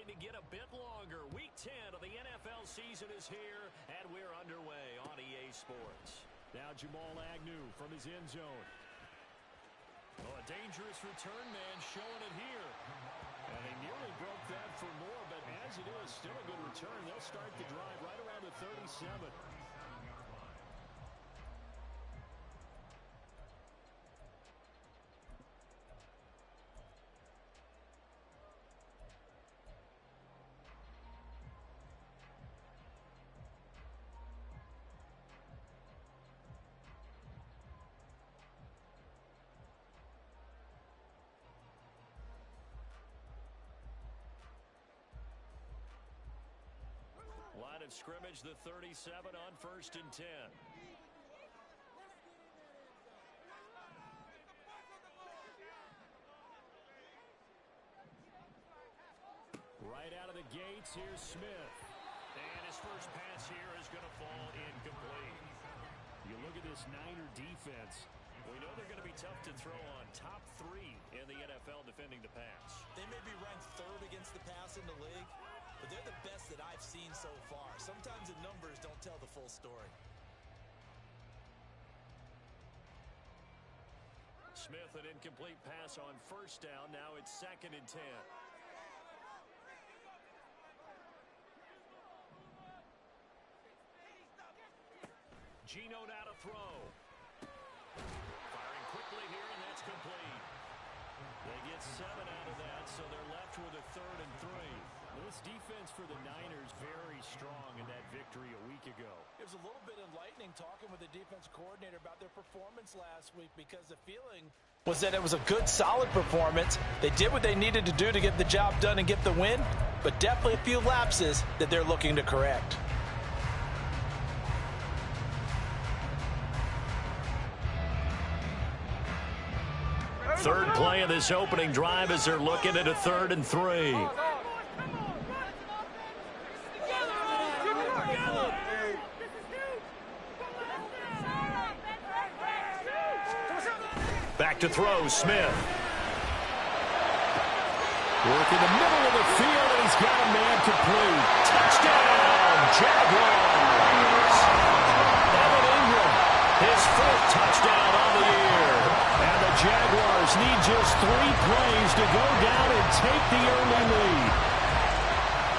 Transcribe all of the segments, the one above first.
to get a bit longer. Week 10 of the NFL season is here, and we're underway on EA Sports. Now Jamal Agnew from his end zone. Oh, a dangerous return man showing it here. And they nearly broke that for more, but as it is, still a good return. They'll start the drive right around the 37. Line of scrimmage, the 37 on 1st and 10. Right out of the gates, here's Smith. And his first pass here is going to fall incomplete. You look at this Niner defense. We know they're going to be tough to throw on. Top 3 in the NFL defending the pass. They may be ranked 3rd against the pass in the league, but they're the best that I've seen so far. Sometimes the numbers don't tell the full story. Smith, an incomplete pass on 1st down. Now it's 2nd and 10. Geno now to throw. Firing quickly here, and that's complete. They get 7 out of that, so they're left with a 3rd and 3. This defense for the Niners very strong in that victory a week ago. It was a little bit enlightening talking with the defense coordinator about their performance last week, because the feeling was that it was a good, solid performance. They did what they needed to do to get the job done and get the win, but definitely a few lapses that they're looking to correct. Third play of this opening drive as they're looking at a 3rd and 3. Back to throw, Smith. Work in the middle of the field, and he's got a man complete. Touchdown, Jaguars. Evan Ingram, his 4th touchdown on the year. And the Jaguars need just 3 plays to go down and take the early lead.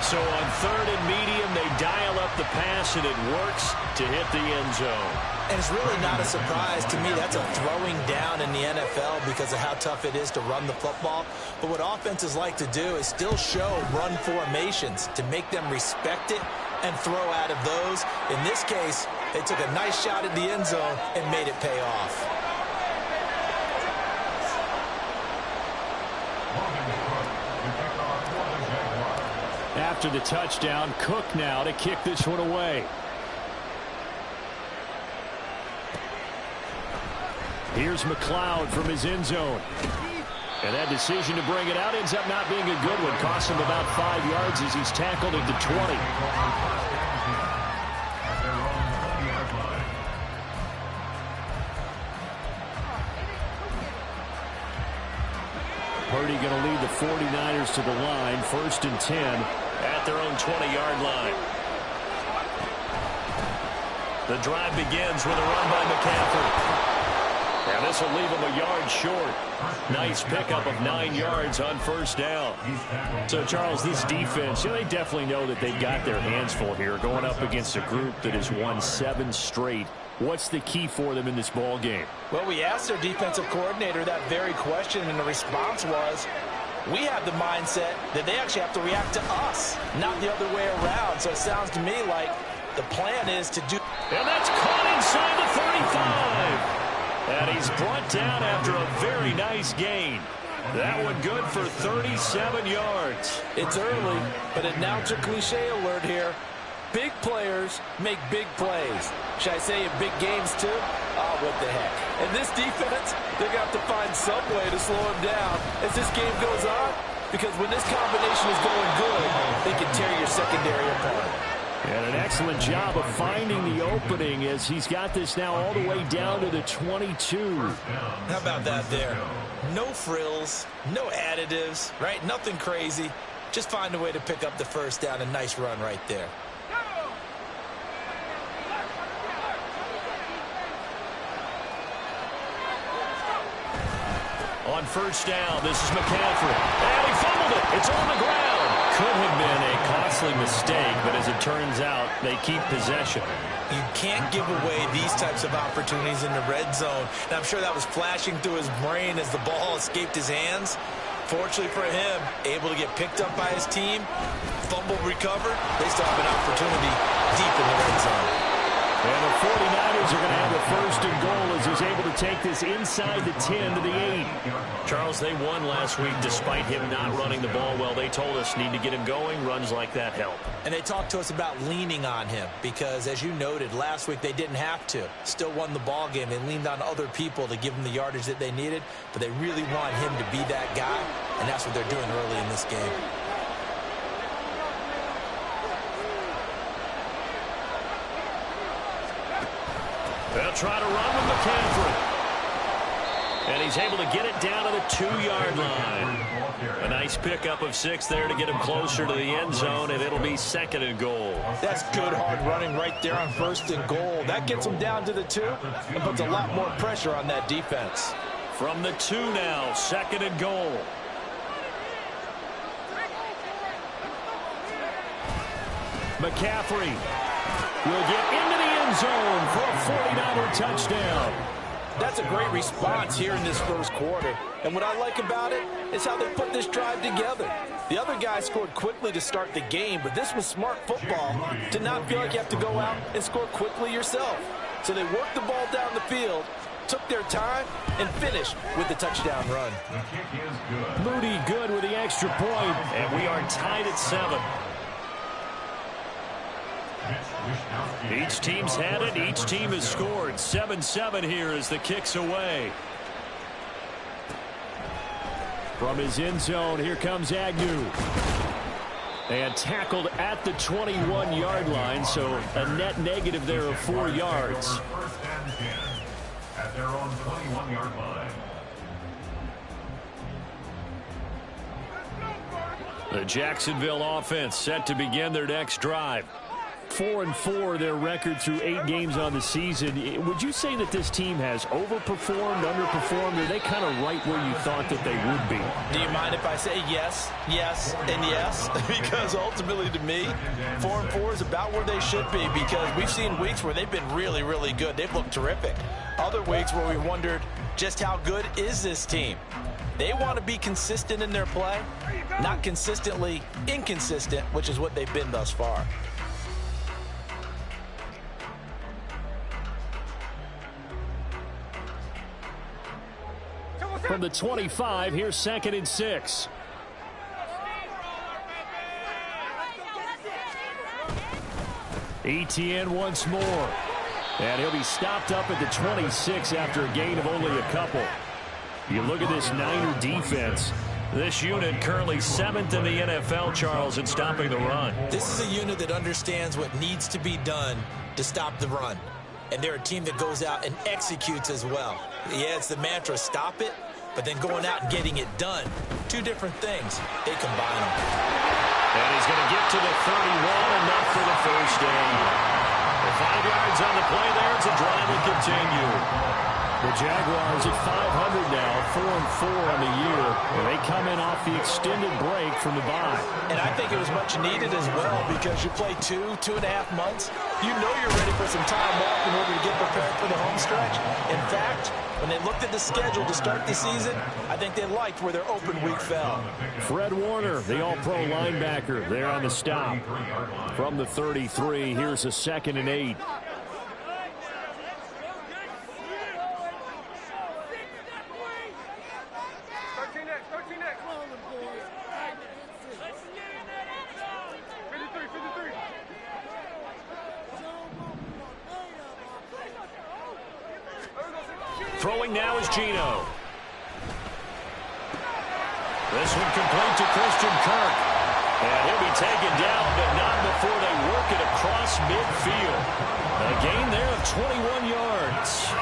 So on 3rd and medium, they dial up the pass, and it works to hit the end zone. And it's really not a surprise to me. That's a throwing down in the NFL because of how tough it is to run the football. But what offenses like to do is still show run formations to make them respect it and throw out of those. In this case, they took a nice shot at the end zone and made it pay off. After the touchdown, Cook now to kick this one away. Here's McLeod from his end zone. And that decision to bring it out ends up not being a good one. Costs him about 5 yards as he's tackled at the 20. Purdy going to lead the 49ers to the line. 1st and 10 at their own 20-yard line. The drive begins with a run by McCaffrey. And this will leave him a yard short. Nice pickup of 9 yards on 1st down. So, Charles, this defense, they definitely know that they've got their hands full here, going up against a group that has won 7 straight. What's the key for them in this ball game? Well, we asked their defensive coordinator that very question, and the response was, we have the mindset that they actually have to react to us, not the other way around. So it sounds to me like the plan is to do. And that's caught inside the 35. And he's brought down after a very nice gain. That one good for 37 yards. It's early, but announcer cliche alert here. Big players make big plays. Should I say in big games too? Oh, what the heck. And this defense, they're going to have to find some way to slow him down as this game goes on, because when this combination is going good, they can tear your secondary apart. And an excellent job of finding the opening as he's got this now all the way down to the 22. How about that there? No frills, no additives, right? Nothing crazy. just find a way to pick up the first down. A nice run right there. On first down, this is McCaffrey. And he fumbled it. It's on the ground. Could have been a costly mistake, but as it turns out, they keep possession. You can't give away these types of opportunities in the red zone. And I'm sure that was flashing through his brain as the ball escaped his hands. Fortunately for him, able to get picked up by his team, fumble recovered. They still have an opportunity deep in the red zone. And the 49ers are going to have the first and goal as he's able to take this inside the 10 to the 8. Charles, they won last week despite him not running the ball well. They told us need to get him going. Runs like that help. And they talked to us about leaning on him because, as you noted, last week they didn't have to. Still won the ball game. They leaned on other people to give them the yardage that they needed, but they really want him to be that guy, and that's what they're doing early in this game. They'll try to run with McCaffrey. And he's able to get it down to the 2-yard line. A nice pickup of 6 there to get him closer to the end zone, and it'll be second and goal. That's good hard running right there on first and goal. That gets him down to the 2 and puts a lot more pressure on that defense. From the 2 now, second and goal. McCaffrey will get into the end zone for a 49er touchdown. That's a great response here in this first quarter. And what I like about it is how they put this drive together. The other guy scored quickly to start the game, but this was smart football to not feel like you have to go out and score quickly yourself. So they worked the ball down the field, took their time, and finished with the touchdown run. Moody good with the extra point, and we are tied at 7. Each team's had it. Each team has scored. 7-7 here as the kick's away. From his end zone, here comes Agnew. And tackled at the 21-yard line, so a net negative there of 4 yards. At their own 21-yard line. The Jacksonville offense set to begin their next drive. 4-4 their record through 8 games on the season. Would you say that this team has overperformed, underperformed, or are they kind of right where you thought that they would be? Do you mind if I say yes, yes, and yes? Because ultimately to me, 4-4 is about where they should be because we've seen weeks where they've been really, really good. They've looked terrific. Other weeks where we wondered just how good is this team? They want to be consistent in their play, not consistently inconsistent, which is what they've been thus far. From the 25, here's 2nd and 6. Etienne once more. And he'll be stopped up at the 26 after a gain of only a couple. You look at this Niner defense. This unit currently 7th in the NFL, Charles, in stopping the run. This is a unit that understands what needs to be done to stop the run. And they're a team that goes out and executes as well. Yeah, it's the mantra, stop it, but then going out and getting it done. 2 different things. They combine them. And he's going to get to the 31, enough for the first down. 5 yards on the play there. It's a drive will continue. The Jaguars at 500 now, 4-4 on the year. And they come in off the extended break from the bye. And I think it was much needed as well because you play 2.5 months. You know you're ready for some time off in order to get prepared for the home stretch. In fact, when they looked at the schedule to start the season, I think they liked where their open week fell. Fred Warner, the all-pro linebacker, there on the stop. From the 33, here's a 2nd and 8. Throwing now is Geno. This one complete to Christian Kirk. And he'll be taken down, but not before they work it across midfield. A gain there of 21 yards.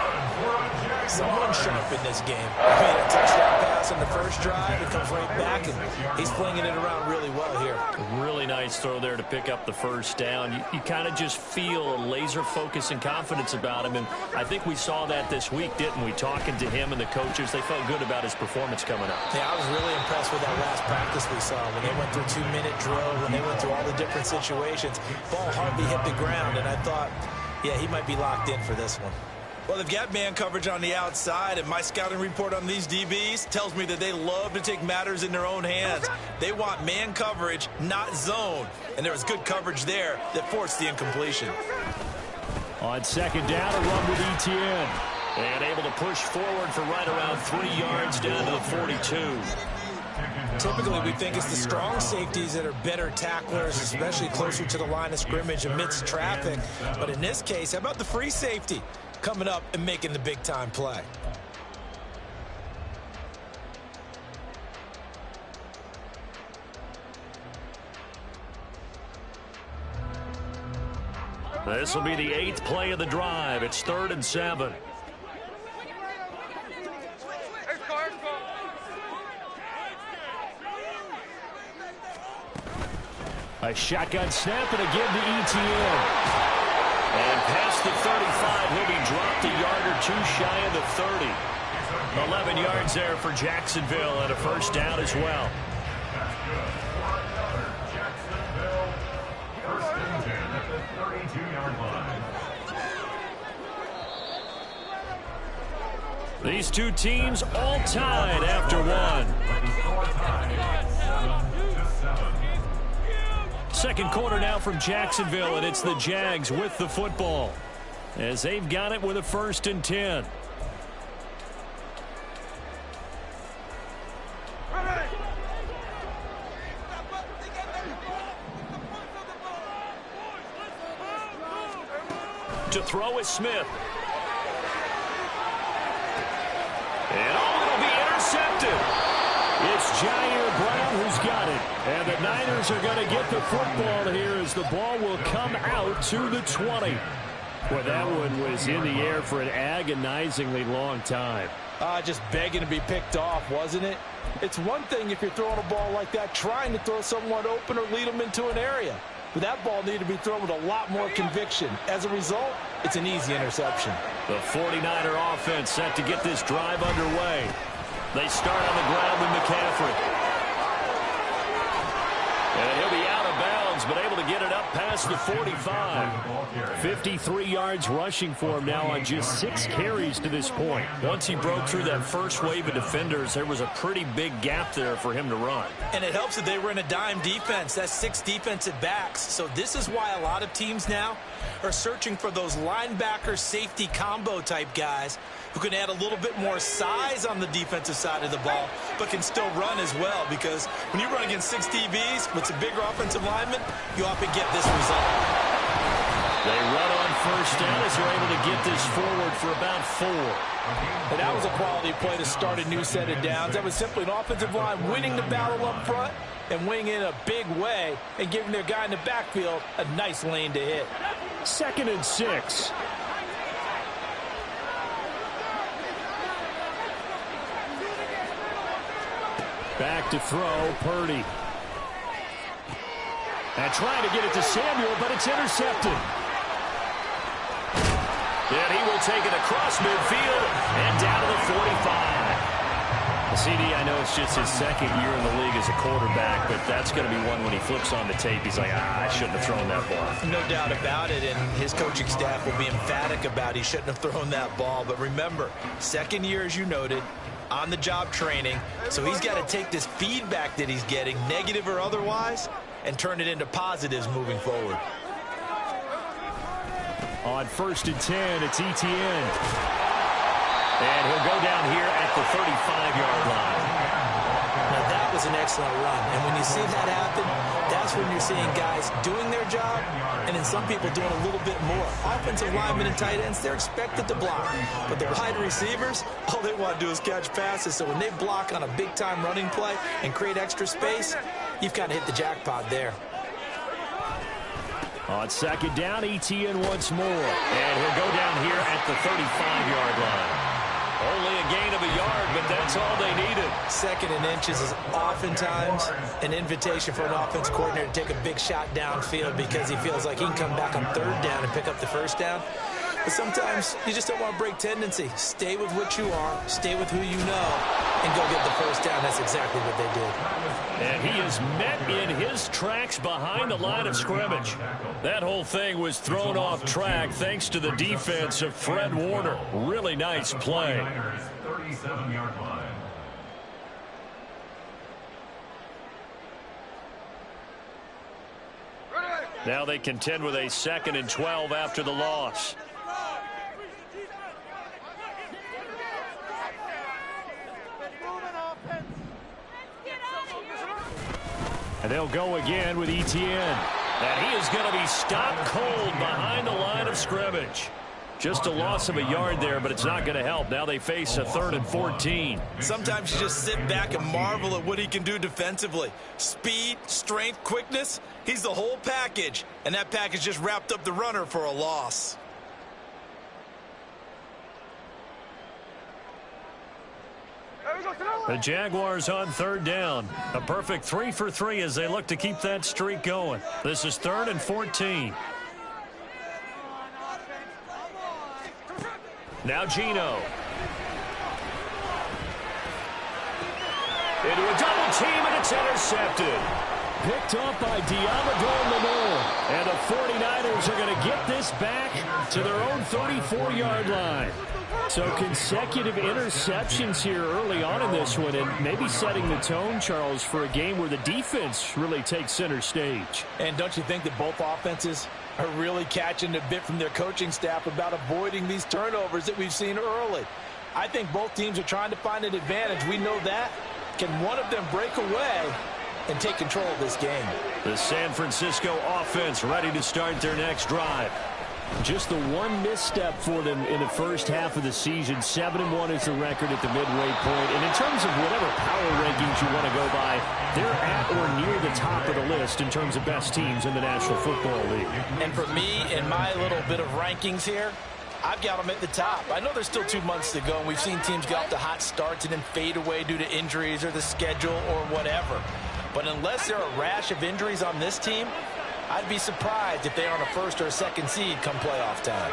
Someone sharp in this game. He made a touchdown pass on the first drive. It comes right back, and he's flinging it around really well here. Really nice throw there to pick up the first down. You kind of just feel a laser focus and confidence about him, and I think we saw that this week, didn't we? Talking to him and the coaches, they felt good about his performance coming up. Yeah, I was really impressed with that last practice we saw when they went through 2-minute drill, when they went through all the different situations. Ball hardly hit the ground, and I thought, yeah, he might be locked in for this one. Well, they've got man coverage on the outside, and my scouting report on these DBs tells me that they love to take matters in their own hands. They want man coverage, not zone. And there was good coverage there that forced the incompletion. On second down, a run with Etienne. And able to push forward for right around 3 yards down to the 42. Typically, we think it's the strong safeties that are better tacklers, especially closer to the line of scrimmage amidst traffic. But in this case, how about the free safety coming up and making the big-time play? This will be the 8th play of the drive. It's 3rd and 7. A shotgun snap and again to Etienne. And past the 35, he'll be dropped a yard or two shy of the 30. 11 yards there for Jacksonville and a first down as well. These two teams all tied after one. Second quarter now from Jacksonville, and it's the Jags with the football as they've got it with a 1st and 10. To throw is Smith. And it'll be intercepted. It's Jair Brown who's got it. And the Niners are going to get the football here as the ball will come out to the 20. Well, that one was in the air for an agonizingly long time. Just begging to be picked off, wasn't it? It's one thing if you're throwing a ball like that, trying to throw someone open or lead them into an area. But that ball needed to be thrown with a lot more conviction. As a result, it's an easy interception. The 49er offense set to get this drive underway. They start on the ground with McCaffrey. And he'll be out of bounds, but able to get it up past the 45. 53 yards rushing for him now on just 6 carries to this point. Once he broke through that first wave of defenders, there was a pretty big gap there for him to run. And it helps that they were in a dime defense. That's 6 defensive backs. So this is why a lot of teams now are searching for those linebacker safety combo type guys who can add a little bit more size on the defensive side of the ball, but can still run as well, because when you run against 6 DBs with some bigger offensive linemen, you often get this result. They run on first down as they're able to get this forward for about 4. And that was a quality play to start a new set of downs. That was simply an offensive line winning the battle up front and winning in a big way and giving their guy in the backfield a nice lane to hit. 2nd and 6. Back to throw, Purdy. And trying to get it to Samuel, but it's intercepted. And he will take it across midfield and down to the 45. CD, I know it's just his 2nd year in the league as a quarterback, but that's going to be one when he flips on the tape. He's like, I shouldn't have thrown that ball. No doubt about it, and his coaching staff will be emphatic about he shouldn't have thrown that ball. But remember, 2nd year, as you noted, on-the-job training, so he's got to take this feedback that he's getting, negative or otherwise, and turn it into positives moving forward. On 1st and 10, it's Etienne. And he'll go down here at the 35-yard line. Now, that was an excellent run. And when you see that happen, that's when you're seeing guys doing their job and then some people doing a little bit more. Offensive linemen and tight ends, they're expected to block. But the wide receivers, all they want to do is catch passes. So when they block on a big-time running play and create extra space, you've kind of hit the jackpot there. On 2nd down, Etienne once more. And he'll go down here at the 35-yard line. Only a gain of a yard, but that's all they needed. Second and inches is oftentimes an invitation for an offense coordinator to take a big shot downfield because he feels like he can come back on third down and pick up the first down. But sometimes you just don't want to break tendency. Stay with what you are, stay with who you know, and go get the first down. That's exactly what they did. And he is met in his tracks behind the line of scrimmage. That whole thing was thrown off track thanks to the defense of Fred Warner. Really nice play. 37-yard line. Now they contend with a 2nd and 12 after the loss. And they'll go again with Etienne. And he is going to be stopped cold behind the line of scrimmage. Just a loss of a yard there, but it's not going to help. Now they face a 3rd and 14. Sometimes you just sit back and marvel at what he can do defensively. Speed, strength, quickness, he's the whole package. And that package just wrapped up the runner for a loss. The Jaguars on 3rd down. A perfect 3 for 3 as they look to keep that streak going. This is 3rd and 14. Now Geno. Into a double team, and it's intercepted. Picked off by Diamador Lenore. And the 49ers are going to get this back to their own 34-yard line. So consecutive interceptions here early on in this one, and maybe setting the tone, Charles, for a game where the defense really takes center stage. And don't you think that both offenses are really catching a bit from their coaching staff about avoiding these turnovers that we've seen early? I think both teams are trying to find an advantage. We know that. Can one of them break away and take control of this game? The San Francisco offense ready to start their next drive. Just the one misstep for them in the first half of the season. 7-1 is the record at the midway point. And in terms of whatever power rankings you want to go by, they're at or near the top of the list in terms of best teams in the National Football League. And for me, in my little bit of rankings here, I've got them at the top. I know there's still 2 months to go, and we've seen teams get off to hot starts and then fade away due to injuries or the schedule or whatever. But unless there are a rash of injuries on this team, I'd be surprised if they're on a 1st or a 2nd seed come playoff time.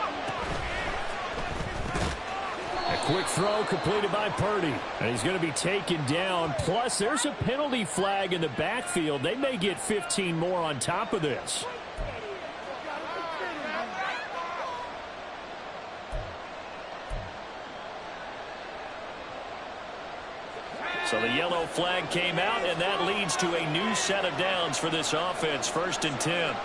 A quick throw completed by Purdy. And he's going to be taken down. Plus, there's a penalty flag in the backfield. They may get 15 more on top of this. So the yellow flag came out, and that leads to a new set of downs for this offense. 1st and 10.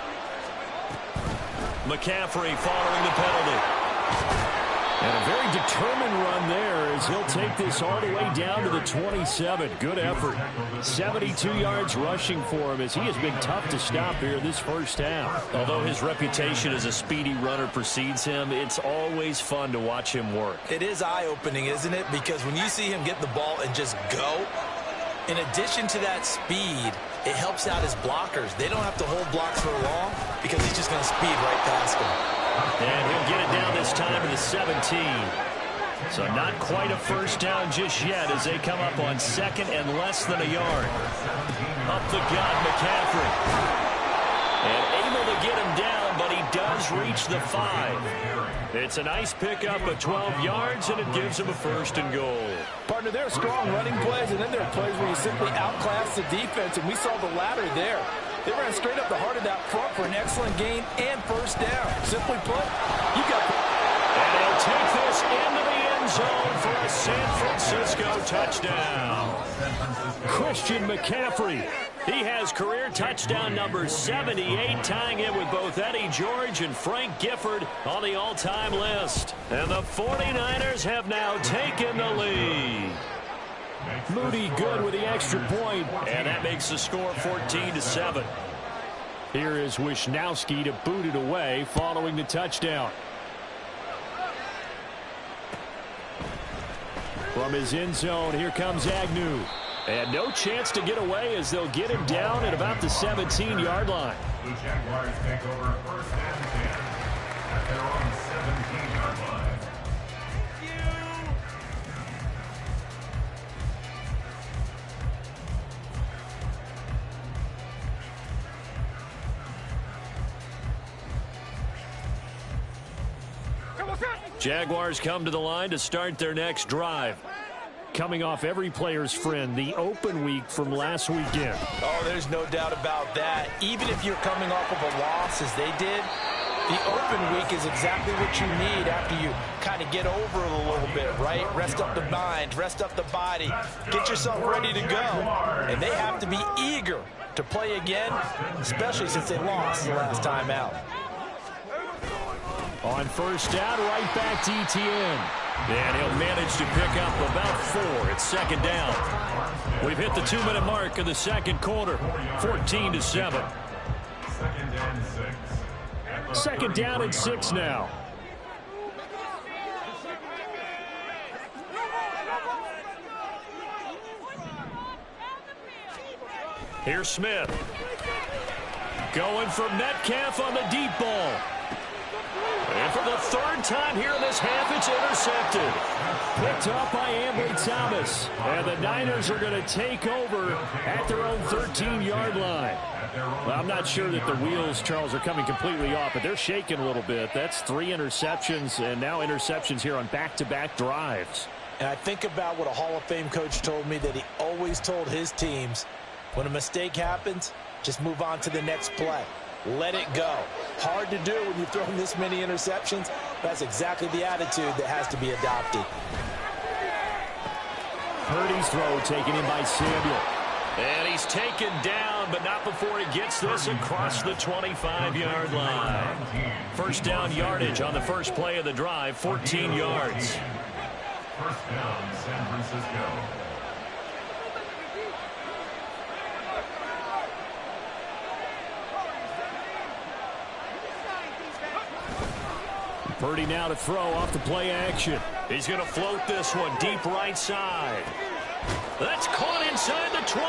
McCaffrey following the penalty. And a very determined run there as he'll take this all the way down to the 27. Good effort. 72 yards rushing for him as he has been tough to stop here this first half. Although his reputation as a speedy runner precedes him, it's always fun to watch him work. It is eye-opening, isn't it? Because when you see him get the ball and just go, in addition to that speed, it helps out his blockers. They don't have to hold blocks for long because he's just going to speed right past them. And he'll get it down this time to the 17. So not quite a first down just yet as they come up on 2nd and less than a yard. Up the gut, McCaffrey. And able to get him down, but he does reach the 5. It's a nice pickup of 12 yards, and it gives him a 1st and goal. Partner, there are strong running plays, and then there are plays where you simply outclass the defense, and we saw the latter there. They ran straight up the heart of that front for an excellent gain and 1st down. Simply put, you got the... And they'll take this into the end zone for a San Francisco touchdown. Christian McCaffrey. He has career touchdown number 78, tying it with both Eddie George and Frank Gifford on the all-time list. And the 49ers have now taken the lead. Moody good with the extra point, and that makes the score 14-7. Here is Wisnowski to boot it away following the touchdown. From his end zone, here comes Agnew. And no chance to get away as they'll get him down at about the 17-yard line. The Jaguars take over 1st and 10 at their own 17-yard line. Jaguars come to the line to start their next drive. Coming off every player's friend, the open week from last weekend. Oh, there's no doubt about that. Even if you're coming off of a loss as they did, the open week is exactly what you need after you kind of get over it a little bit, right? Rest up the mind, rest up the body, get yourself ready to go. And they have to be eager to play again, especially since they lost the last time out. On first down, right back to ETN. And he'll manage to pick up about 4. It's second down. We've hit the 2-minute mark of the second quarter, 14-7. Second down and 6 now. Here's Smith. Going for Metcalf on the deep ball. And for the third time here in this half, it's intercepted. Picked up by Ambry Thomas. And the Niners are going to take over at their own 13-yard line. Well, I'm not sure that the wheels, Charles, are coming completely off, but they're shaking a little bit. That's 3 interceptions, and now interceptions here on back-to-back drives. And I think about what a Hall of Fame coach told me, that he always told his teams, when a mistake happens, just move on to the next play. Let it go. Hard to do when you've thrown this many interceptions. That's exactly the attitude that has to be adopted. Purdy's throw taken in by Samuel. And he's taken down, but not before he gets this across the 25-yard line. First down yardage on the first play of the drive, 14 yards. First down, San Francisco. Purdy now to throw off the play action. He's going to float this one deep right side. That's caught inside the 20.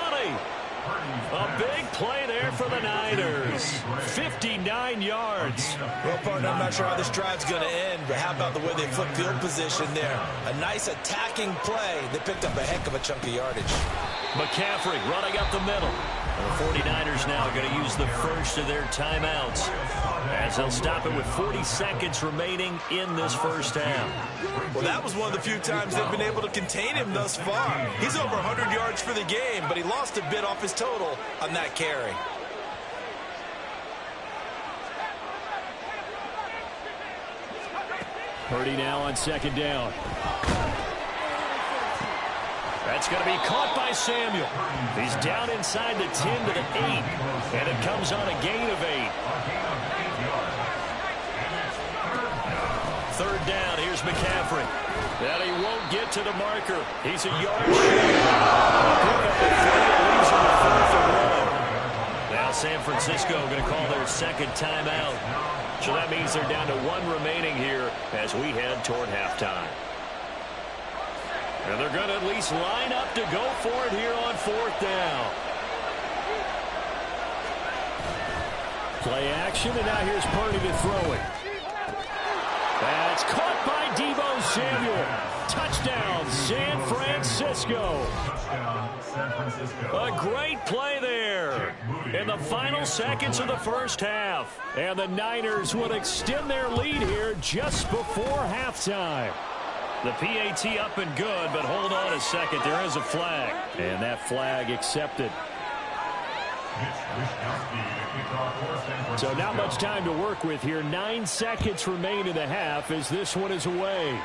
A big play there for the Niners. 59 yards. Well, partner, I'm not sure how this drive's going to end, but how about the way they flip field position there? A nice attacking play. They picked up a heck of a chunk of yardage. McCaffrey running up the middle. The 49ers now are going to use the first of their timeouts, as they'll stop it with 40 seconds remaining in this first half. Well, that was one of the few times they've been able to contain him thus far. He's over 100 yards for the game, but he lost a bit off his total on that carry. Purdy now on second down. That's going to be caught by Samuel. He's down inside the 10 to the 8, and it comes on a gain of 8. Third down, here's McCaffrey. And he won't get to the marker. He's a yard short. Now San Francisco going to call their second timeout. So that means they're down to 1 remaining here as we head toward halftime. And they're going to at least line up to go for it here on fourth down. Play action, and now here's Purdy to throw it. That's caught by Deebo Samuel. Touchdown, San Francisco. A great play there in the final seconds of the first half. And the Niners will extend their lead here just before halftime. The PAT up and good, but hold on a second. There is a flag. And that flag accepted. So not much time to work with here. 9 seconds remain in the half as this one is away.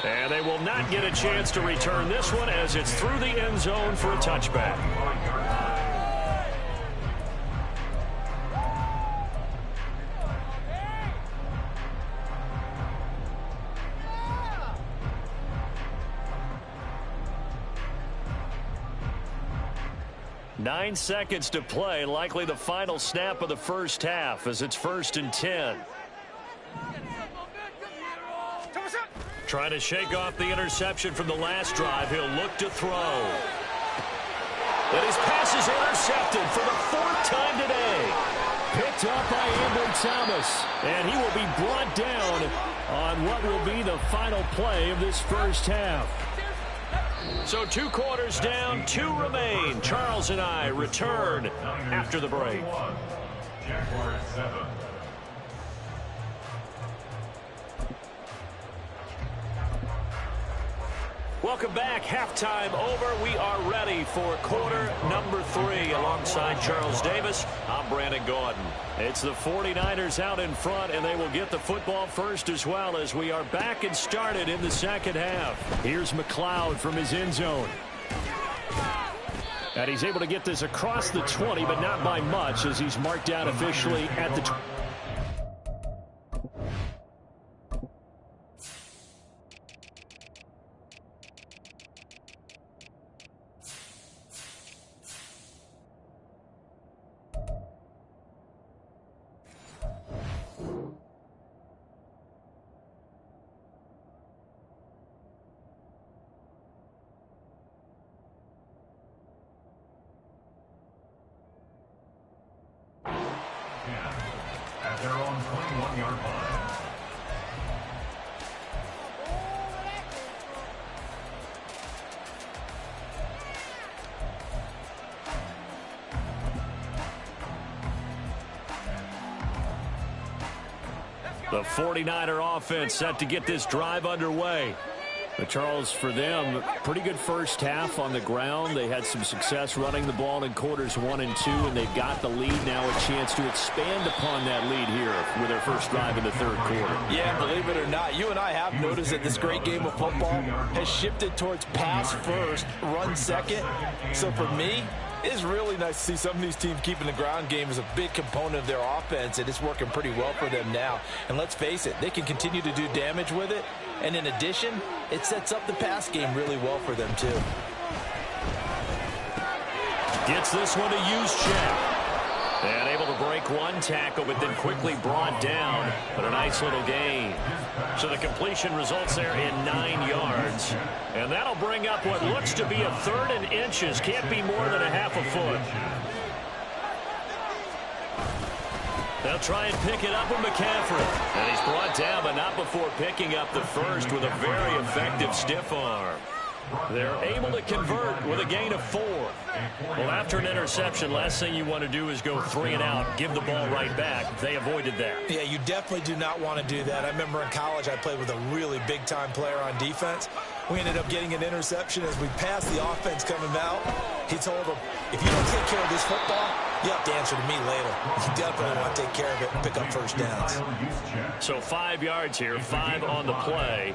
And they will not get a chance to return this one as it's through the end zone for a touchback. Nine seconds to play, likely the final snap of the first half as it's 1st and 10. Trying to shake off the interception from the last drive. He'll look to throw. And his pass is intercepted for the 4th time today. Picked up by Ambry Thomas. And he will be brought down on what will be the final play of this first half. So 2 quarters down, 2 remain. Charles and I return after the break. Jaguars 7. Welcome back. Halftime over. We are ready for quarter number 3. Alongside Charles Davis, I'm Brandon Gordon. It's the 49ers out in front, and they will get the football first as well as we are back and started in the second half. Here's McLeod from his end zone. And he's able to get this across the 20, but not by much as he's marked down officially at the 20. At their own 21-yard line. The 49er offense set to get this drive underway. But Charles, for them, pretty good first half on the ground. They had some success running the ball in quarters 1 and 2, and they've got the lead now, a chance to expand upon that lead here with their first drive in the third quarter. Yeah, believe it or not, you and I have noticed that this great game of football has shifted towards pass first, run second. So for me, it's really nice to see some of these teams keeping the ground game as a big component of their offense, and it's working pretty well for them now. And let's face it, they can continue to do damage with it. And in addition, it sets up the pass game really well for them, too. Gets this one to Juszczyk. And able to break one tackle, but then quickly brought down. But a nice little gain. So the completion results there in 9 yards. And that'll bring up what looks to be a 3rd and inches. Can't be more than a half a foot. They'll try and pick it up with McCaffrey. And he's brought down, but not before picking up the first with a very effective stiff arm. They're able to convert with a gain of 4. Well, after an interception, last thing you want to do is go 3 and out, give the ball right back. They avoided that. Yeah, you definitely do not want to do that. I remember in college I played with a really big-time player on defense. We ended up getting an interception as we passed the offense coming out. He told him, if you don't take care of this football, you have to answer to me later. You definitely want to take care of it and pick up first downs. So 5 yards here, 5 on the play,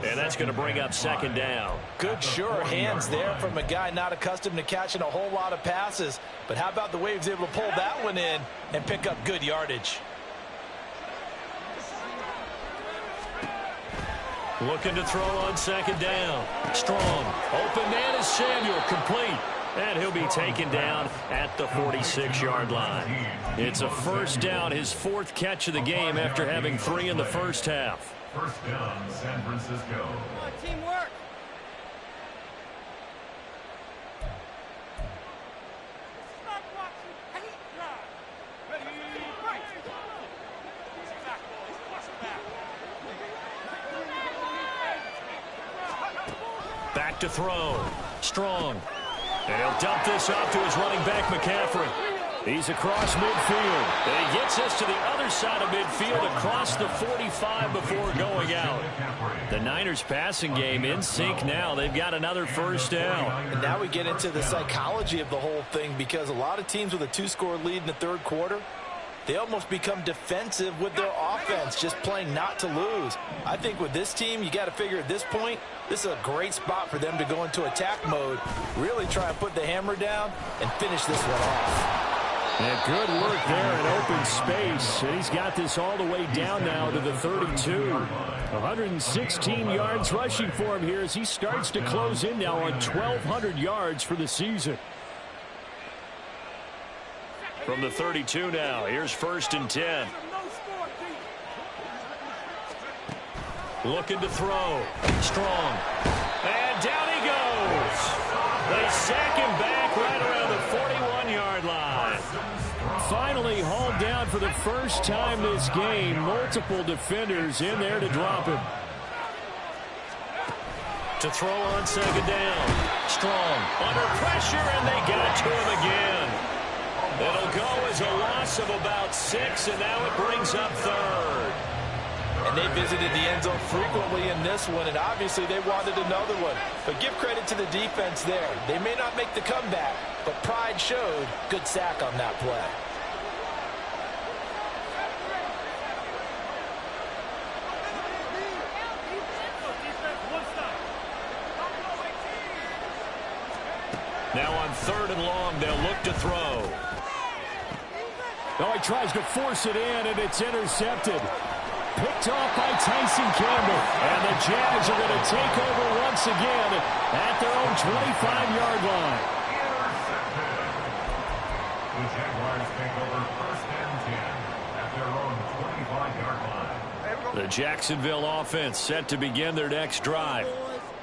and that's going to bring up second down. Good, sure hands there from a guy not accustomed to catching a whole lot of passes. But how about the way he was able to pull that one in and pick up good yardage? Looking to throw on second down. Strong. Open man is Samuel. Complete. And he'll be taken down at the 46-yard line. It's a first down, his 4th catch of the game after having 3 in the first half. First down, San Francisco. Teamwork. Back to throw. Strong. And he'll dump this off to his running back, McCaffrey. He's across midfield. And he gets us to the other side of midfield across the 45 before going out. The Niners passing game in sync now. They've got another first down. And now we get into the psychology of the whole thing, because a lot of teams with a 2-score lead in the third quarter, they almost become defensive with their offense, just playing not to lose. I think with this team, you got to figure at this point, this is a great spot for them to go into attack mode, really try and put the hammer down and finish this one off. And good work there in open space. And he's got this all the way down now to the 32. 116 yards rushing for him here as he starts to close in now on 1,200 yards for the season. From the 32 now, here's 1st and 10. Looking to throw. Strong. And down he goes. They sack him back right around the 41-yard line. Finally hauled down for the first time this game. Multiple defenders in there to drop him. To throw on second down. Strong. Under pressure, and they got to him again. It'll go as a loss of about 6, and now it brings up 3rd. And And they visited the end zone frequently in this one, and obviously they wanted another one. But give credit to the defense there. They may not make the comeback, but pride showed. Good sack on that play. Now on 3rd and long, they'll look to throw. Oh, he tries to force it in, and it's intercepted. Picked off by Tyson Campbell. And the Jags are going to take over once again at their own 25-yard line. The Jaguars take over 1st and 10 at their own 25-yard line. The Jacksonville offense set to begin their next drive.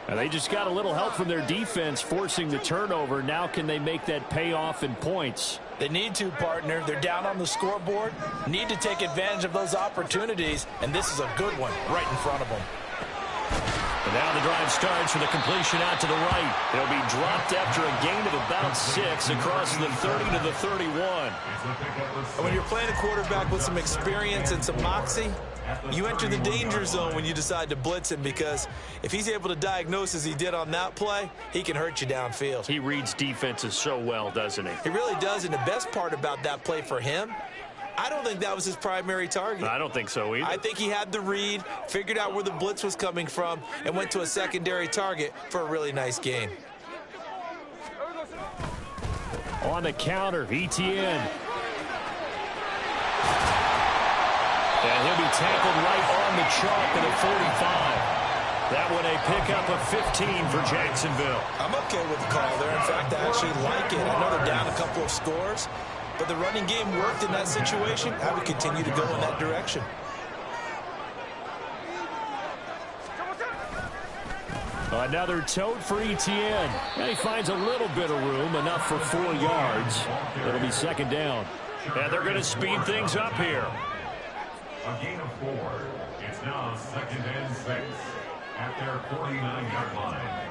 And they just got a little help from their defense forcing the turnover. Now can they make that pay off in points? They need to, partner. They're down on the scoreboard. Need to take advantage of those opportunities, and this is a good one right in front of them. And now the drive starts with a completion out to the right. It'll be dropped after a gain of about 6 across the 30 to the 31. And when you're playing a quarterback with some experience and some moxie, you enter the danger zone when you decide to blitz him, because if he's able to diagnose as he did on that play, he can hurt you downfield. He reads defenses so well, doesn't he? He really does, and the best part about that play for him, I don't think that was his primary target. I don't think so either. I think he had the read, figured out where the blitz was coming from, and went to a secondary target for a really nice gain. On the counter, ETN. And he'll be tackled right on the chalk at the 45. That one a pickup of 15 for Jacksonville. I'm okay with the call there. In fact, I actually like it. I know they're down a couple of scores, but the running game worked in that situation. I would continue to go in that direction. Another tote for ETN. And he finds a little bit of room, enough for 4 yards. It'll be 2nd down. And they're going to speed things up here. A gain of 4. It's now 2nd and 6 at their 49-yard line.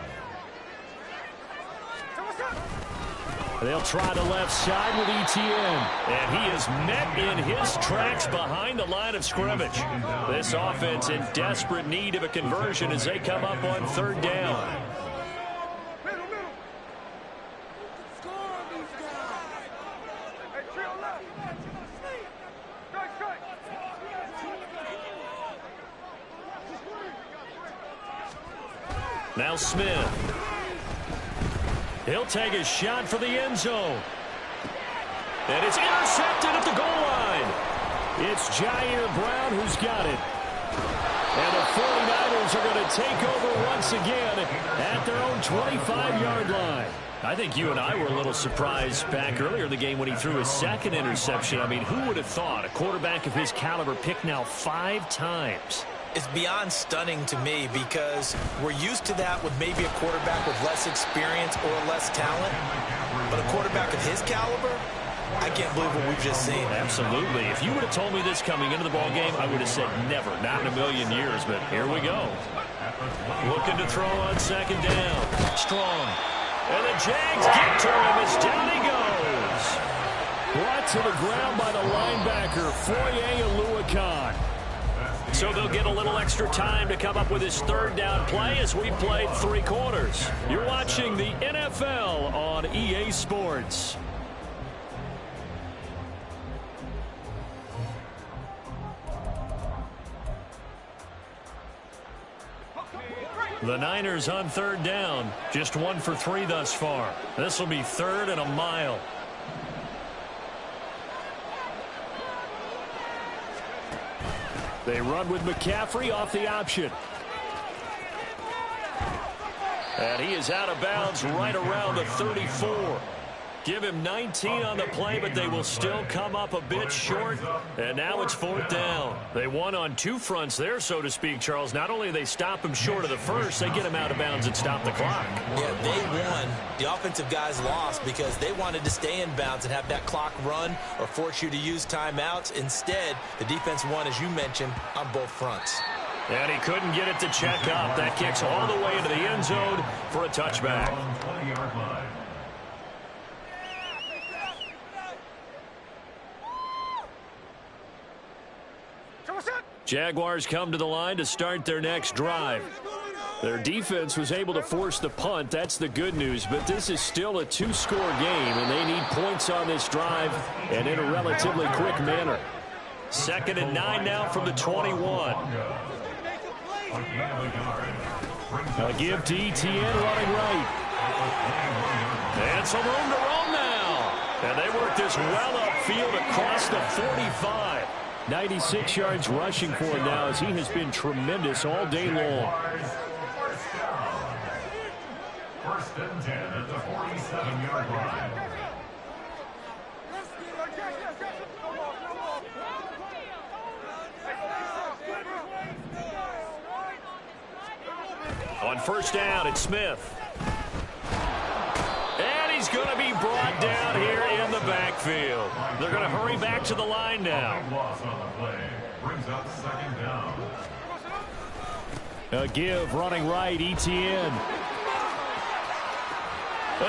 They'll try the left side with ETN. And he is met in his tracks behind the line of scrimmage. This offense in desperate need of a conversion as they come up on 3rd down. Now Smith. He'll take a shot for the end zone. And it's intercepted at the goal line. It's Jair Brown who's got it. And the 49ers are going to take over once again at their own 25-yard line. I think you and I were a little surprised back earlier in the game when he threw his 2nd interception. I mean, who would have thought a quarterback of his caliber picked now 5 times? It's beyond stunning to me, because we're used to that with maybe a quarterback with less experience or less talent. But a quarterback of his caliber, I can't believe what we've just seen. Absolutely. If you would have told me this coming into the ball game, I would have said never, not in a million years. But here we go. Looking to throw on 2nd down. Strong. And the Jags get to him as down he goes. Brought to the ground by the linebacker, Foye Oluokun. So they'll get a little extra time to come up with his 3rd down play as we played 3 quarters. You're watching the NFL on EA Sports. The Niners on 3rd down. Just 1 for 3 thus far. This will be 3rd and a mile. They run with McCaffrey off the option. And he is out of bounds right around the 34. Give him 19 on the play, but they will still come up a bit short. And now it's 4th down. They won on 2 fronts there, so to speak, Charles. Not only do they stop him short of the first, they get him out of bounds and stop the clock. Yeah, they won. The offensive guys lost because they wanted to stay in bounds and have that clock run or force you to use timeouts. Instead, the defense won, as you mentioned, on both fronts. And he couldn't get it to check up. That kicks all the way into the end zone for a touchback. 20-yard line. Jaguars come to the line to start their next drive. Their defense was able to force the punt. That's the good news. But this is still a two-score game, and they need points on this drive and in a relatively quick manner. 2nd and 9 now from the 21. A give to ETN running right. And some room to run now. And they work this well upfield across the 45. 96 yards rushing for him now as he has been tremendous all day long. 1st and 10 at the 47-yard line. On 1st down, it's Smith. And he's going to be brought down here in the backfield. They're going to hurry back to the line now. Loss on the play. Brings up 2nd down. A give running right, ETN.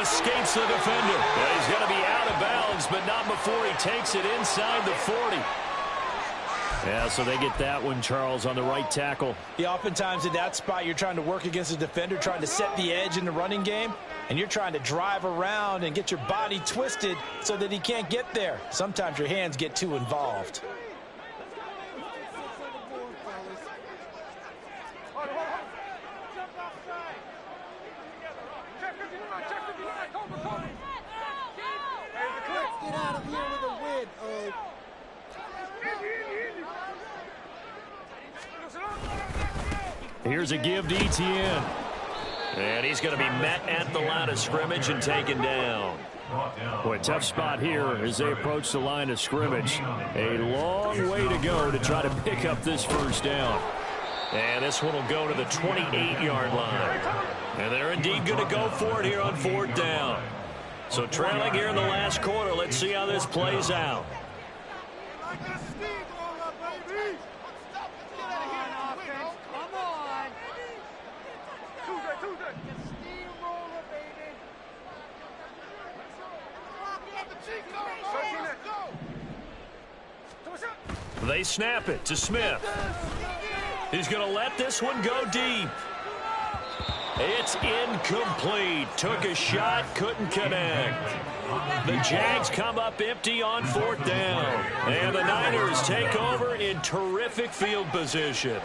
Escapes the defender. Well, he's going to be out of bounds, but not before he takes it inside the 40. Yeah, so they get that one, Charles, on the right tackle. Yeah, oftentimes in that spot, you're trying to work against a defender, trying to set the edge in the running game, and you're trying to drive around and get your body twisted so that he can't get there. Sometimes your hands get too involved. Get out of here with a win. Here's a give to ETN. And he's going to be met at the line of scrimmage and taken down. Boy, tough spot here as they approach the line of scrimmage. A long way to go to try to pick up this 1st down. And this one will go to the 28-yard line. And they're indeed going to go for it here on 4th down. So trailing here in the last quarter, let's see how this plays out. They snap it to Smith. He's going to let this one go deep. It's incomplete. Took a shot, couldn't connect. The Jags come up empty on 4th down. And the Niners take over in terrific field position.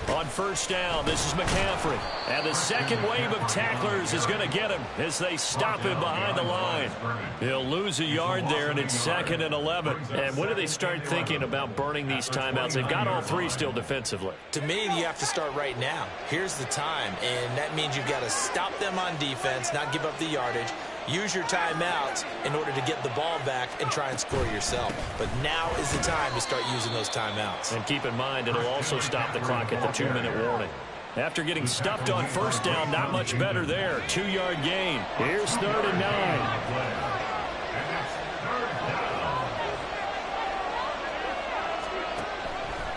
On 1st down, this is McCaffrey. And the second wave of tacklers is going to get him as they stop him behind the line. He'll lose a yard there, and it's 2nd and 11. And when do they start thinking about burning these timeouts? They've got all 3 still defensively. To me, you have to start right now. Here's the time, and that means you've got to stop them on defense, not give up the yardage. Use your timeouts in order to get the ball back and try and score yourself. But now is the time to start using those timeouts. And keep in mind, it'll also stop the clock at the 2-minute warning. After getting stuffed on 1st down, not much better there. 2-yard gain. Here's 3rd and 9.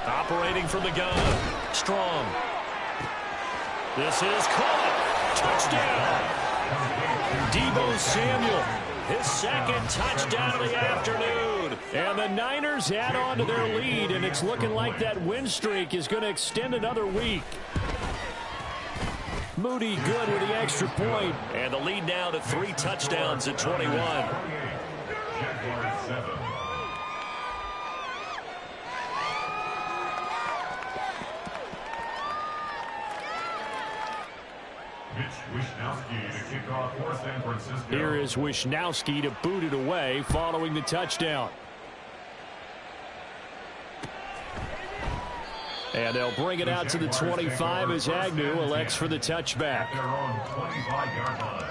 Operating from the gun. Strong. This is caught. Touchdown. Deebo Samuel, his 2nd touchdown of the afternoon. And the Niners add on to their lead, and it's looking like that win streak is going to extend another week. Moody good with the extra point, and the lead now to 3 touchdowns at 21. Jaguars 7. To kick off for San Francisco. Here is Wisnowski to boot it away following the touchdown. And they'll bring it out to the 25 as Agnew elects for the touchback. Their own 25-yard line.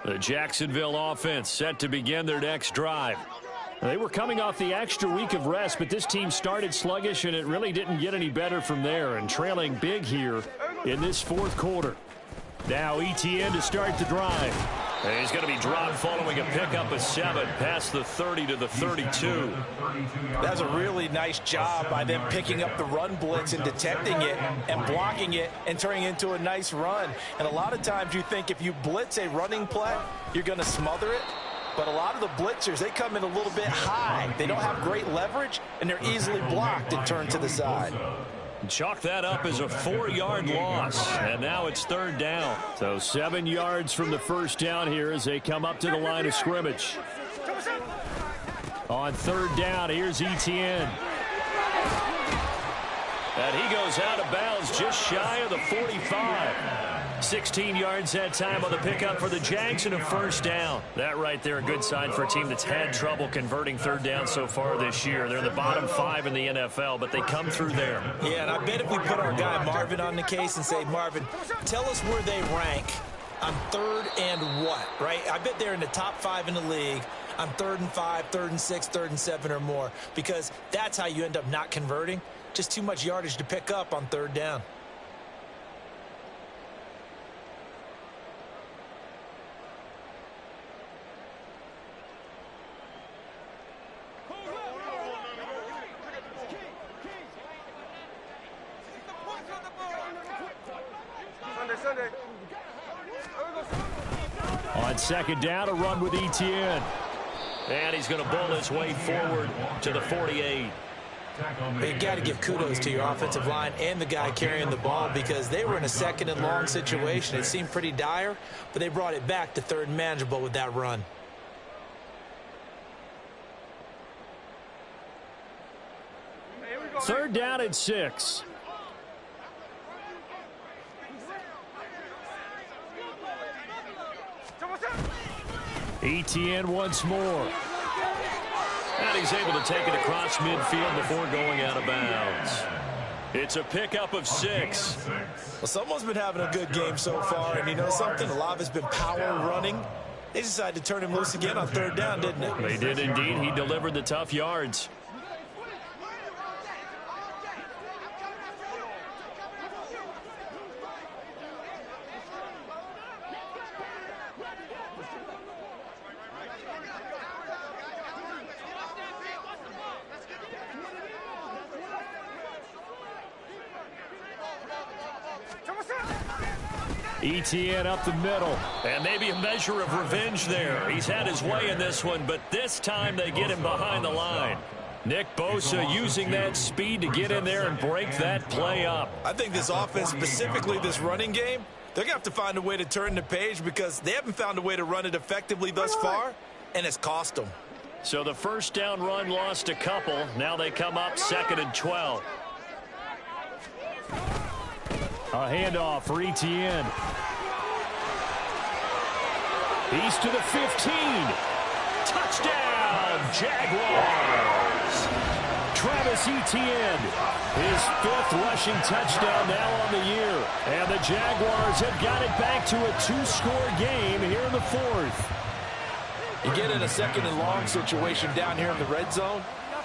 The Jacksonville offense set to begin their next drive. They were coming off the extra week of rest, but this team started sluggish, and it really didn't get any better from there, and trailing big here in this 4th quarter. Now ETN to start the drive. And he's going to be dropped following a pickup of 7 past the 30 to the 32. That's a really nice job by them picking up the run blitz and detecting it and blocking it and turning it into a nice run. And a lot of times you think if you blitz a running play, you're going to smother it. But a lot of the blitzers, they come in a little bit high. They don't have great leverage, and they're easily blocked and turned to the side. Chalk that up as a 4-yard loss, and now it's 3rd down. So 7 yards from the first down here as they come up to the line of scrimmage. On 3rd down, here's Etienne. And he goes out of bounds just shy of the 45. 16 yards that time on the pickup for the Jags and a 1st down. That right there, a good sign for a team that's had trouble converting 3rd down so far this year. They're in the bottom 5 in the NFL, but they come through there. Yeah, and I bet if we put our guy Marvin on the case and say, Marvin, tell us where they rank on 3rd and what, right? I bet they're in the top 5 in the league on 3rd and 5, 3rd and 6, 3rd and 7 or more, because that's how you end up not converting. Just too much yardage to pick up on 3rd down. On 2nd down, a run with Etienne. And he's going to bull his way forward to the 48. You got to give kudos to your offensive line and the guy carrying the ball, because they were in a 2nd and long situation. It seemed pretty dire, but they brought it back to 3rd and manageable with that run. Third down and 6. Etienne once more. And he's able to take it across midfield before going out of bounds. It's a pickup of 6. Well, someone's been having a good game so far, and you know something? A lot of it's been power running. They decided to turn him loose again on 3rd down, didn't it? They did indeed. He delivered the tough yards. Etienne up the middle, and maybe a measure of revenge there. He's had his way in this one, but this time they get him behind the line. Nick Bosa using that speed to get in there and break that play up. I think this offense, specifically this running game, they're going to have to find a way to turn the page, because they haven't found a way to run it effectively thus far, and it's cost them. So the 1st down run lost a couple. Now they come up 2nd and 12. A handoff for Etienne. He's to the 15. Touchdown, Jaguars. Travis Etienne, his 5th rushing touchdown now on the year. And the Jaguars have got it back to a 2-score game here in the 4th. You get in a 2nd and long situation down here in the red zone,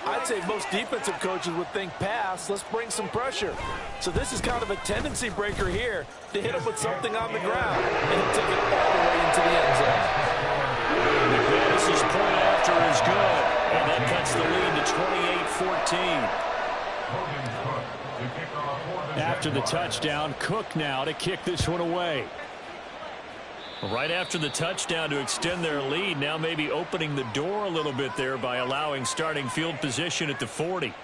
I'd say most defensive coaches would think pass, let's bring some pressure. So this is kind of a tendency breaker here to hit him with something on the ground, and he'll take it all the way into the end zone. McManus's point after is good, and that cuts the lead to 28-14. After the touchdown, Cook now to kick this one away. Right after the touchdown to extend their lead, now maybe opening the door a little bit there by allowing starting field position at the 40.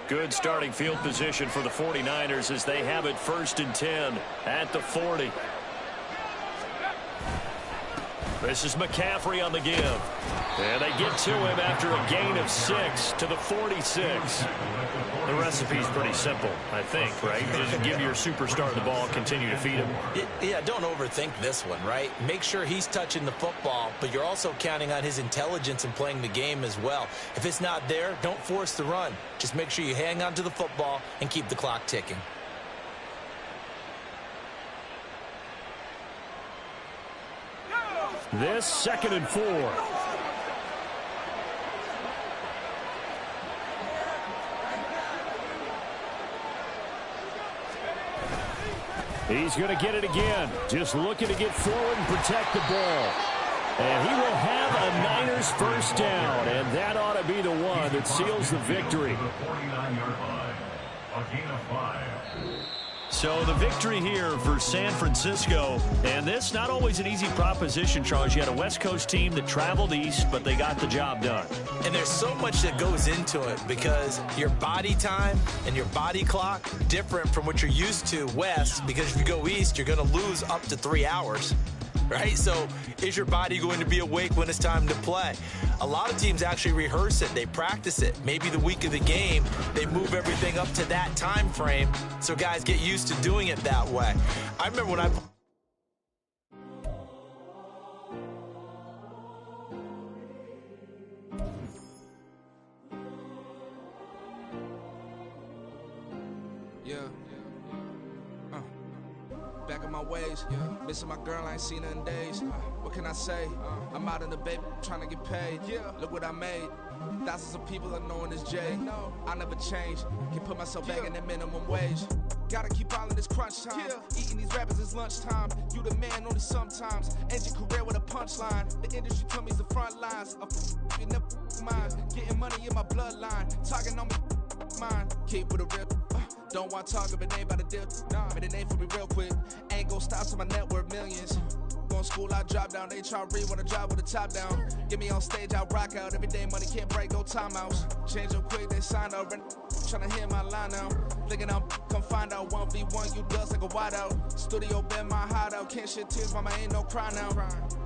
Good starting field position for the 49ers as they have it 1st and 10 at the 40. This is McCaffrey on the give. And they get to him after a gain of 6 to the 46. The recipe's pretty simple, I think, right? Just give your superstar the ball, continue to feed him. Yeah, don't overthink this one, right? Make sure he's touching the football, but you're also counting on his intelligence in playing the game as well. If it's not there, don't force the run. Just make sure you hang on to the football and keep the clock ticking. This 2nd and 4. He's going to get it again. Just looking to get forward and protect the ball. And he will have a Niners first down. And that ought to be the one that seals the victory. The 49-yard line. A gain of 5. So the victory here for San Francisco. And this not always an easy proposition, Charles. You had a West Coast team that traveled east, but they got the job done. And there's so much that goes into it because your body time and your body clock different from what you're used to west, because if you go east, you're going to lose up to 3 hours. Right? So is your body going to be awake when it's time to play? A lot of teams actually rehearse it. They practice it. Maybe the week of the game, they move everything up to that time frame so guys get used to doing it that way. I remember when I... Back in my ways, missing my girl, I ain't seen her in days. What can I say? I'm out in the baby, trying to get paid. Look what I made. Thousands of people are knowing this Jay. I never change. Can put myself back in the minimum wage. Gotta keep all in this crunch time. Eating these rappers is lunchtime. You the man only sometimes. End your career with a punchline. The industry told me the front lines. You never mind. Getting money in my bloodline. Talking on me, mine. Keep with a real. Don't want to talk if it ain't about a deal. But it ain't for me real quick. Ain't gon' stop till my net worth millions. Going to school, I drop down. They try to read when I drive with the top down. Get me on stage, I rock out. Every day money can't break, no timeouts. Change up quick, they sign up. Tryna hear my line now. Thinking I'm come find out 1v1, you dust like a wideout. Studio been my hideout. Can't shed tears, mama ain't no cry now.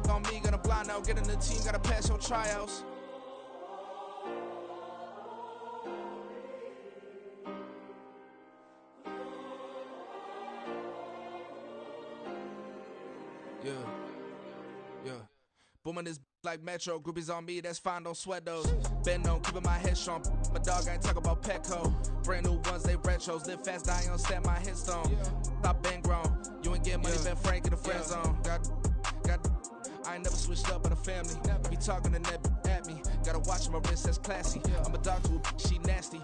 On me, gonna blind out. Get in the team, gotta pass your tryouts. Yeah. Booming this like Metro. Groupies on me, that's fine, don't sweat those. Been on, keeping my head strong. My dog ain't talk about Petco. Brand new ones, they retros. Live fast, die on set, my headstone. Stop been grown. You ain't getting money, been frank in the friend zone. I ain't never switched up on a family. Be talking to that at me. Gotta watch my wrist, that's classy. I'm a dog to a she nasty.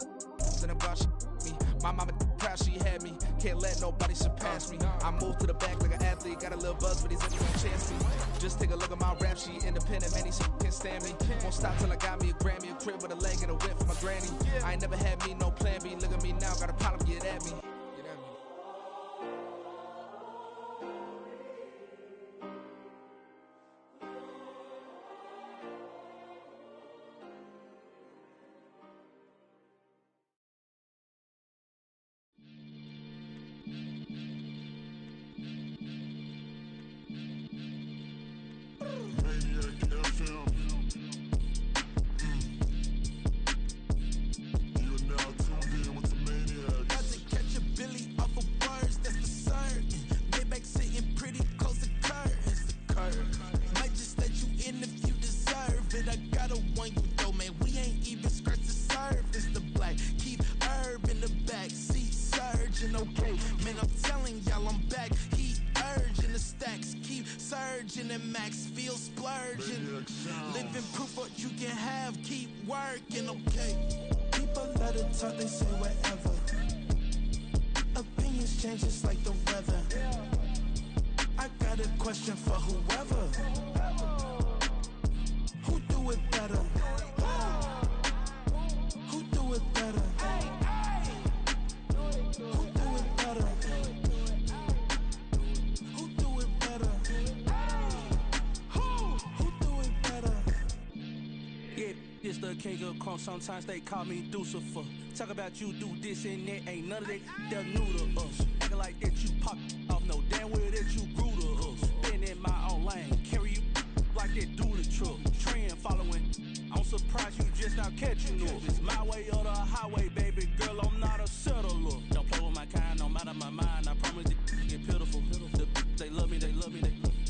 And I'm God, she me. My mama proud she had me. Can't let nobody surpass me. I move to the back like an athlete. Got a little buzz for these niggas won't chance me. Just take a look at my rap sheet. Independent, man, these can't stand me. Won't stop till I got me a Grammy, a crib with a leg and a whip for my granny. I ain't never had me no plan B. Look at me now, got a problem, get at me. Sometimes they call me Lucifer. Talk about you do this and that. Ain't none of that they're new to us. Acting like that you pop off. No damn well that you grew to us. Been in my own lane. Carry you like that do the truck. Trend following. I'm surprised you just not catching up. It's my way or the highway, baby girl. I'm not a settler. Don't play with my kind, no matter my mind. I promise they get pitiful. They love me, they love me.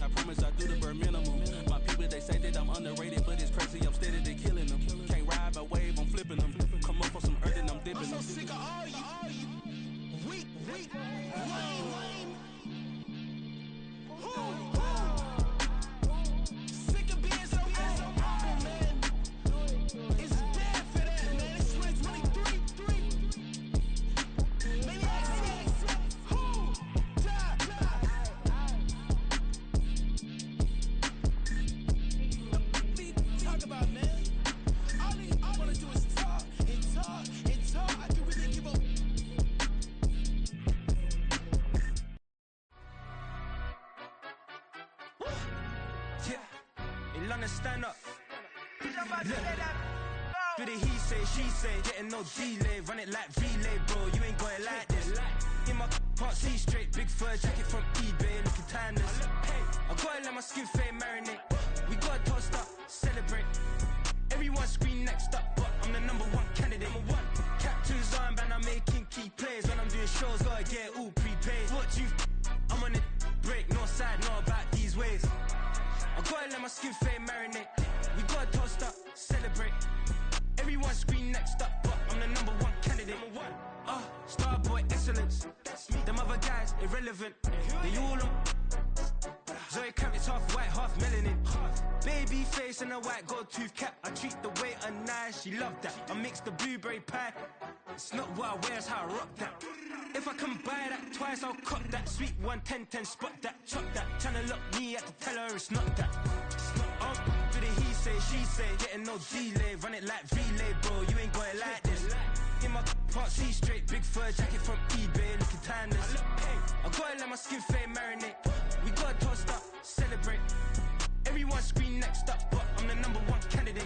I promise I do the bare minimum. My people, they say that I'm underrated, but it's crazy. I'm steady, they killing them. Can't ride my wave, I'm flipping them. Come up for some earth and I'm dipping them. I'm so sick of all you. Weak, lame. stand up. Do the he say, she say, getting no delay, run it like relay, bro, you ain't got it like this. In my can't see straight, big fur jacket from eBay, looking timeless. I gotta let my skin fade marinate. We gotta toast up, celebrate. Everyone scream next up, but I'm the number one candidate. Captain's armband, I'm making key plays. When I'm doing shows, gotta get all prepaid. What you I'm on it, break, no side, no about these ways. I gotta let my skin fade marinate. We gotta toast up, celebrate. Everyone scream next up, but I'm the number one candidate. Starboy excellence. Them other guys irrelevant. They all on. Zoe Camp is half white, half melanin. Baby face and a white gold tooth cap. I treat the waiter nice, she love that. I mix the blueberry pie. It's not what I wear, it's how I rock that. If I can buy that twice, I'll cop that. Sweet 110, spot that, chop that. Tryna lock me at the teller, it's not that. Do the he say, she say, getting no delay, run it like relay, bro, you ain't got it like this. In my can't see straight, big fur jacket from eBay, looking timeless. I gotta let my skin fade marinate. We gotta toast up, celebrate. Everyone scream next up, but I'm the number one candidate.